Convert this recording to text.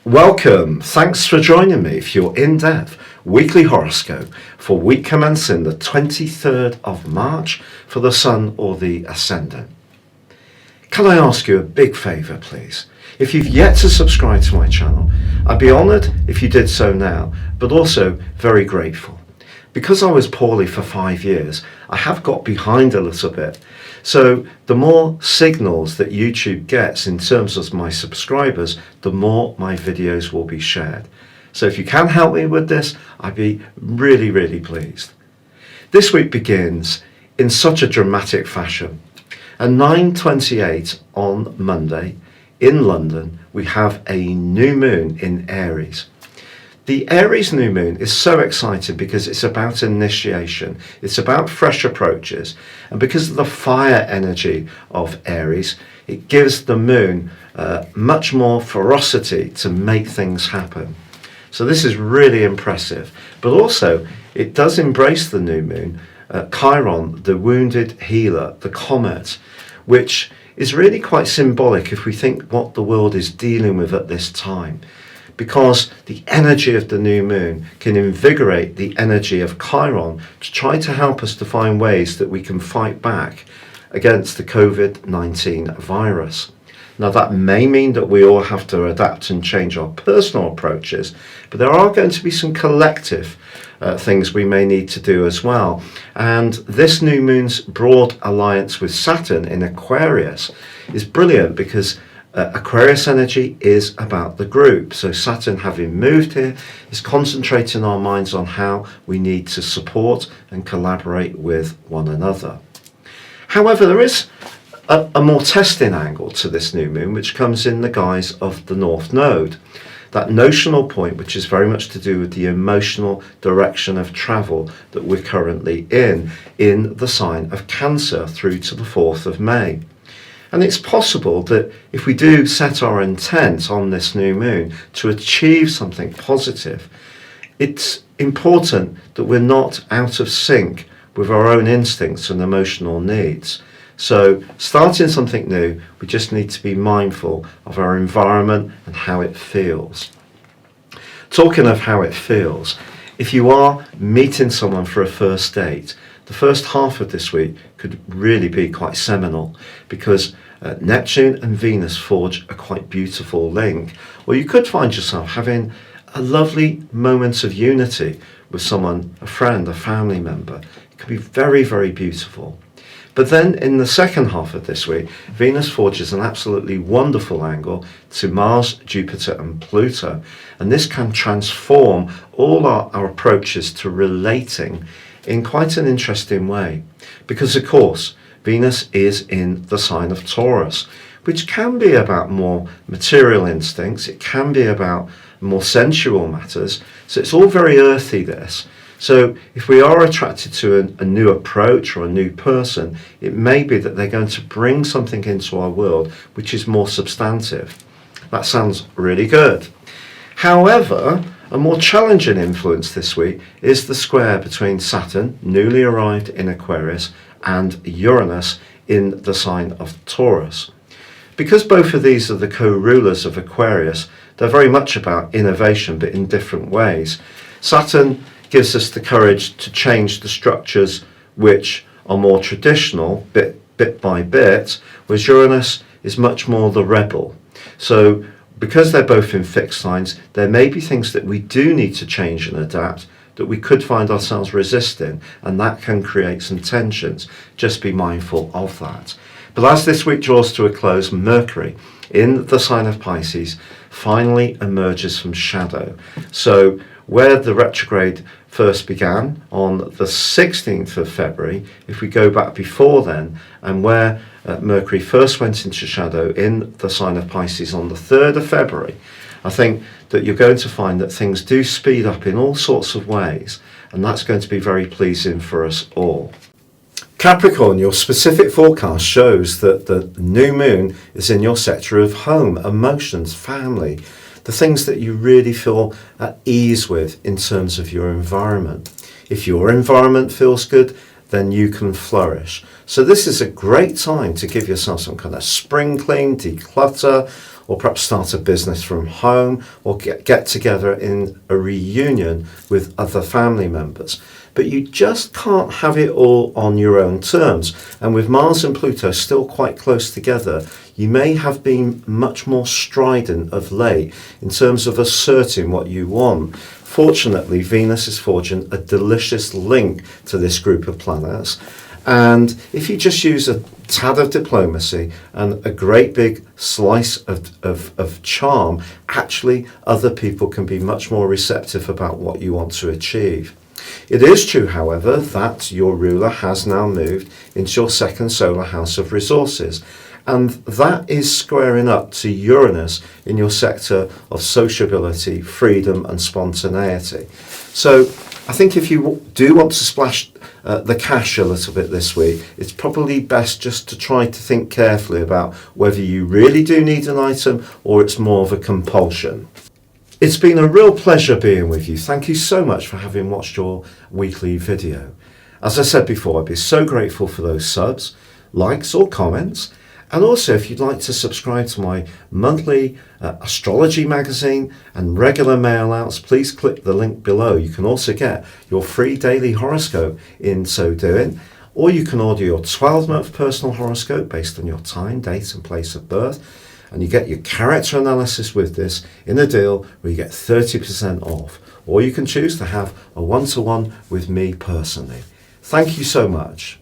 Welcome. Thanks for joining me for your in-depth weekly horoscope for week commencing the 23rd of March for the Sun or the Ascendant. Can I ask you a big favour, please? If you've yet to subscribe to my channel, I'd be honoured if you did so now, but also very grateful. Because I was poorly for 5 years, I have got behind a little bit. So the more signals that YouTube gets in terms of my subscribers, the more my videos will be shared. So if you can help me with this, I'd be really, really pleased. This week begins in such a dramatic fashion. At 9:28 on Monday in London, we have a new moon in Aries. The Aries New Moon is so exciting because it's about initiation, it's about fresh approaches, and because of the fire energy of Aries, it gives the moon much more ferocity to make things happen. So this is really impressive, but also it does embrace the new moon, Chiron, the wounded healer, the comet, which is really quite symbolic if we think what the world is dealing with at this time. Because the energy of the new moon can invigorate the energy of Chiron to try to help us to find ways that we can fight back against the COVID-19 virus. Now that may mean that we all have to adapt and change our personal approaches, but there are going to be some collective things we may need to do as well. And this new moon's broad alliance with Saturn in Aquarius is brilliant because Aquarius energy is about the group. So Saturn, having moved here, is concentrating our minds on how we need to support and collaborate with one another. However, there is a more testing angle to this new moon, which comes in the guise of the North Node. That notional point, which is very much to do with the emotional direction of travel that we're currently in the sign of Cancer through to the 4th of May. And it's possible that if we do set our intent on this new moon to achieve something positive, it's important that we're not out of sync with our own instincts and emotional needs. So starting something new, we just need to be mindful of our environment and how it feels. Talking of how it feels, if you are meeting someone for a first date, the first half of this week could really be quite seminal because Neptune and Venus forge a quite beautiful link. Or you could find yourself having a lovely moment of unity with someone, a friend, a family member. It could be very, very beautiful. But then in the second half of this week, Venus forges an absolutely wonderful angle to Mars, Jupiter and Pluto. And this can transform all our approaches to relating in quite an interesting way. Because of course, Venus is in the sign of Taurus, which can be about more material instincts. It can be about more sensual matters. So it's all very earthy, this. So if we are attracted to a new approach or a new person, it may be that they're going to bring something into our world which is more substantive. That sounds really good. However, a more challenging influence this week is the square between Saturn, newly arrived in Aquarius, and Uranus in the sign of Taurus. Because both of these are the co-rulers of Aquarius, they're very much about innovation, but in different ways. Saturn gives us the courage to change the structures which are more traditional, bit by bit, whereas Uranus is much more the rebel. So because they're both in fixed signs, there may be things that we do need to change and adapt that we could find ourselves resisting, and that can create some tensions. Just be mindful of that. But as this week draws to a close, Mercury in the sign of Pisces finally emerges from shadow. So where the retrograde first began on the 16th of February, if we go back before then, and where Mercury first went into shadow in the sign of Pisces on the 3rd of February, I think that you're going to find that things do speed up in all sorts of ways, and that's going to be very pleasing for us all. Capricorn, your specific forecast shows that the new moon is in your sector of home, emotions, family, the things that you really feel at ease with in terms of your environment. If your environment feels good, then you can flourish. So this is a great time to give yourself some kind of spring clean, declutter, or perhaps start a business from home, or get together in a reunion with other family members. But you just can't have it all on your own terms. And with Mars and Pluto still quite close together, you may have been much more strident of late in terms of asserting what you want. Fortunately, Venus is forging a delicious link to this group of planets. And if you just use a tad of diplomacy and a great big slice of charm, actually other people can be much more receptive about what you want to achieve. It is true, however, that your ruler has now moved into your second solar house of resources, and that is squaring up to Uranus in your sector of sociability, freedom and spontaneity. So I think if you do want to splash the cash a little bit this week, it's probably best just to try to think carefully about whether you really do need an item or it's more of a compulsion. It's been a real pleasure being with you. Thank you so much for having watched your weekly video. As I said before, I'd be so grateful for those subs, likes or comments. And also, if you'd like to subscribe to my monthly astrology magazine and regular mail outs, please click the link below. You can also get your free daily horoscope in so doing, or you can order your 12-month personal horoscope based on your time, date and place of birth. And you get your character analysis with this in a deal where you get 30% off. Or you can choose to have a one-to-one with me personally. Thank you so much.